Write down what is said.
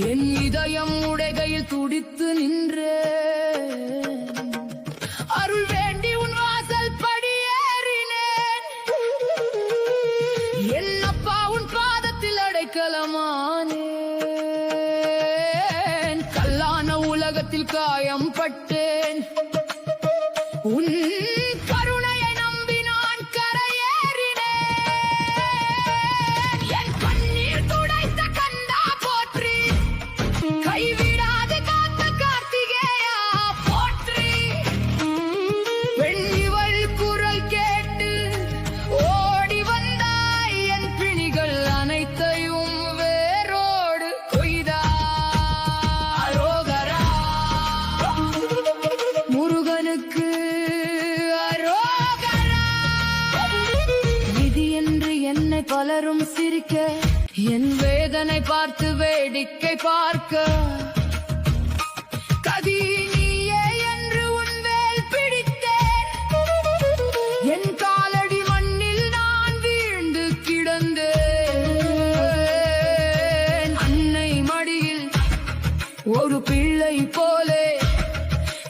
என் இதயம் உடைகையில் துடித்து நின்றே அருள் வேண்டி உன் வாசல் படியேறினேன். என் அப்பா உன் பாதத்தில் அடைக்கலமானேன். கல்லான உலகத்தில் காயம் பட்டேன். உன் கருணையை நம்பி நான் கரையேறினேன். என் கண்ணீர் துடைத்த கந்தா போற்றி, கைவிடாது காத்த கார்த்திகேயா போற்றி. பெண்ணிவள் குரல் கேட்டு ஓடி வந்தாய், என் பிணிகள் அனைத்தையும் வேரோடு கொய்தாய். அரோகரா முருகனுக்கு அரோகரா. விதி என்று என்னை பலரும் சிரிக்க, என் வேதனை பார்த்து வேடிக்கை பார்க்க, கதி நீயே என்று உன் வேல் பிடித்தேன். என் காலடி மண்ணில் நான் வீழ்ந்து கிடந்தேன். அன்னை மடியில் ஒரு பிள்ளை போல்